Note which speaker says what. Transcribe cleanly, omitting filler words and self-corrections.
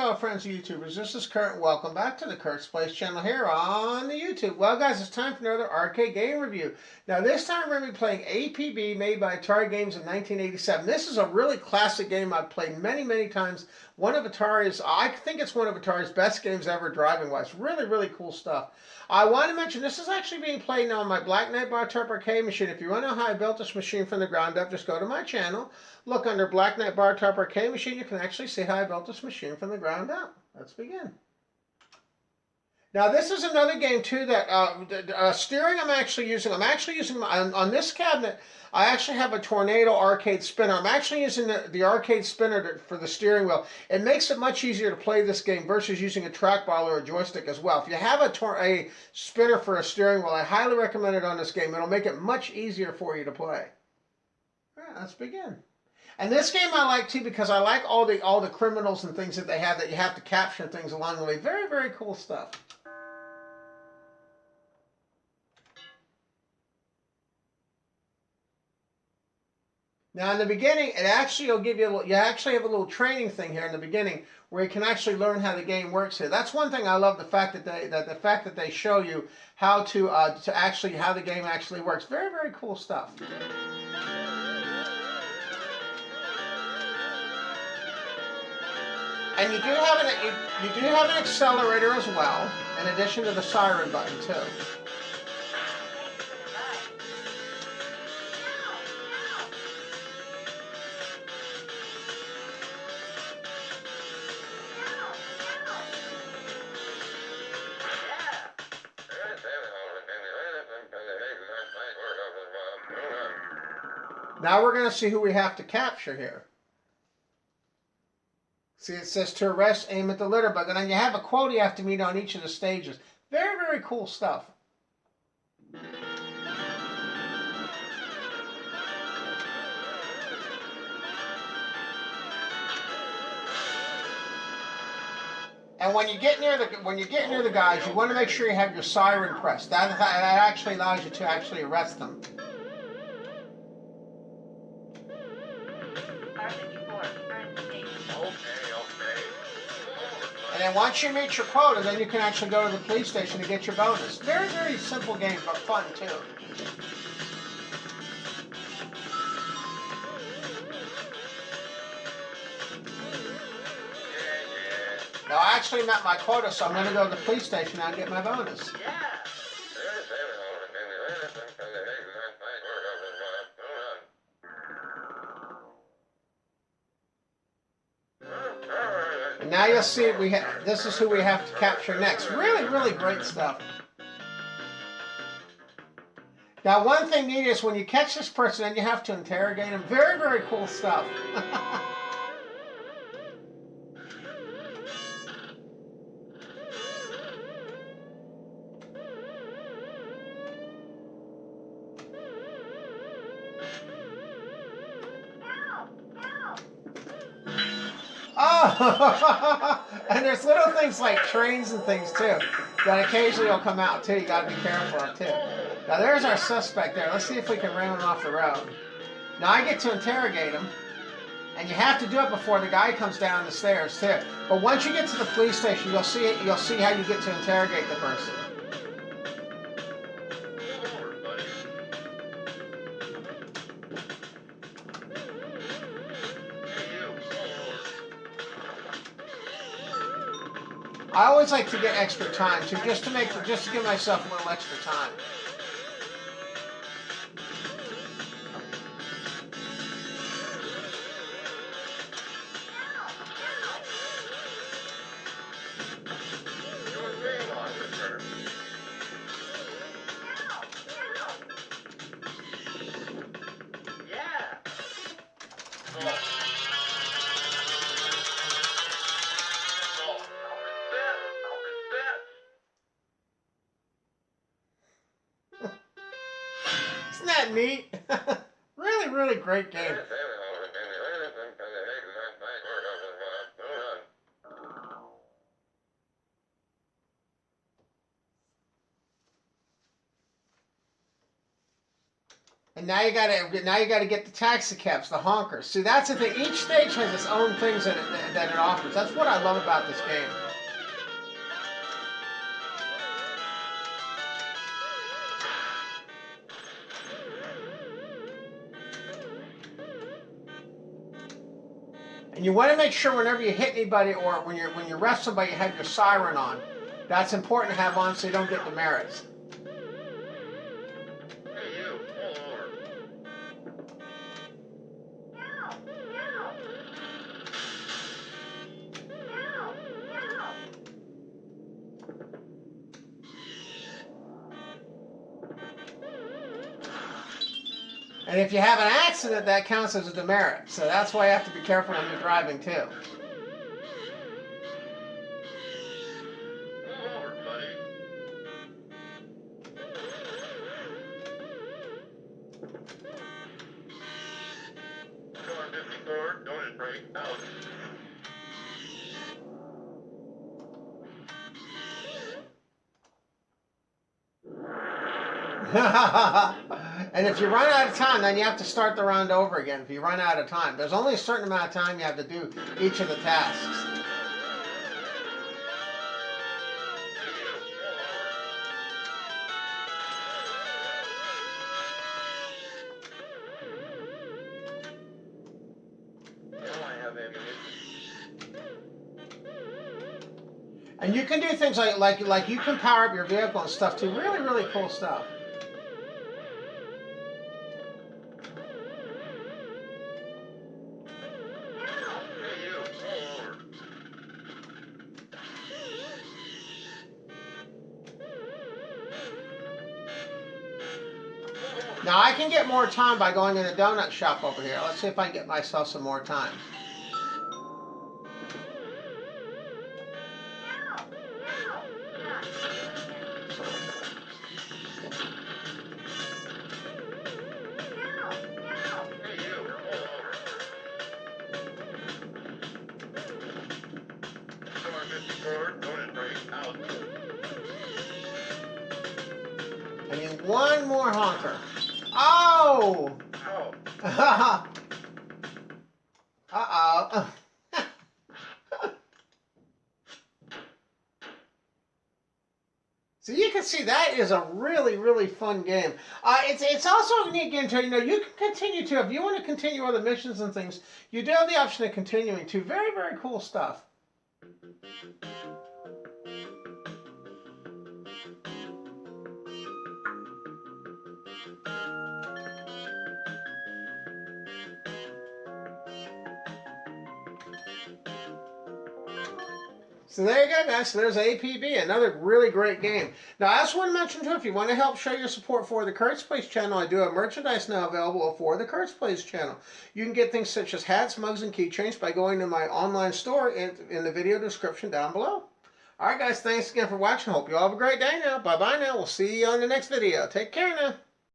Speaker 1: fellow friends of YouTubers, this is Kurt and welcome back to the Kurt's Place channel here on the YouTube. Well guys, it's time for another arcade game review. Now this time we're going to be playing APB, made by Atari Games in 1987. This is a really classic game I've played many times. One of Atari's, I think it's one of Atari's best games ever driving wise. Really cool stuff. I want to mention this is actually being played now on my Black Knight Bartop arcade machine. If you want to know how I built this machine from the ground up, just go to my channel. Look under Black Knight Bartop arcade machine. You can actually see how I built this machine from the ground up. Let's begin. Now this is another game too that steering I'm actually using on this cabinet. I actually have a Tornado arcade spinner. I'm actually using the arcade spinner for the steering wheel. It makes it much easier to play this game versus using a trackball or a joystick as well. If you have a spinner for a steering wheel, I highly recommend it on this game. It'll make it much easier for you to play. All right, let's begin. And this game I like too because I like all the criminals and things that they have that you have to capture things along the way. Very cool stuff. Now in the beginning, will give you actually have a little training thing here in the beginning where you can actually learn how the game works here. That's one thing I love, the fact that they show you how how the game actually works. Very cool stuff. And you do have an accelerator as well, in addition to the siren button too. Now we're going to see who we have to capture here. See, it says to arrest, aim at the litter bug, and then you have a quota you have to meet on each of the stages. Very cool stuff. And when you get near the guys, you want to make sure you have your siren pressed. That actually allows you to actually arrest them. And then once you meet your quota, then you can actually go to the police station to get your bonus. Very simple game, but fun too. Now I actually met my quota, so I'm going to go to the police station and get my bonus. And now you'll see this is who we have to capture next. Really great stuff. Now one thing neat is when you catch this person, then you have to interrogate him. Very cool stuff. Oh, and there's little things like trains and things too that occasionally will come out too. You got to be careful of too. Now there's our suspect there. Let's see if we can ram him off the road. Now I get to interrogate him, and you have to do it before the guy comes down the stairs too. But once you get to the police station, you'll see how you get to interrogate the person. I always like to get extra time too, just to give myself a little extra time. Isn't that neat? Really great game. And now you gotta get the taxi cabs, the honkers. See, that's the thing. Each stage has its own things that it offers. That's what I love about this game. And you want to make sure whenever you hit anybody or when you arrest somebody, you have your siren on. That's important to have on so you don't get demerits. And if you have an accident, that counts as a demerit. So that's why you have to be careful when you're driving too. And if you run out of time, then you have to start the round over again if you run out of time. There's only a certain amount of time you have to do each of the tasks. And you can do things like you can power up your vehicle and stuff too. Really, really cool stuff. Now I can get more time by going in the donut shop over here. Let's see if I can get myself some more time. I need one more honker. Oh! Uh-oh. So you can see that is a really, really fun game. It's also a neat game too. You know, you can continue to, if you want to continue other missions and things, you do have the option of continuing to. Very, very cool stuff. So there you go, guys. So there's APB, another really great game. Now, I just want to mention, too, if you want to help show your support for the Kurt's Place channel, I do have merchandise now available for the Kurt's Place channel. You can get things such as hats, mugs, and keychains by going to my online store in the video description down below. All right, guys, thanks again for watching. Hope you all have a great day now. Bye-bye now. We'll see you on the next video. Take care now.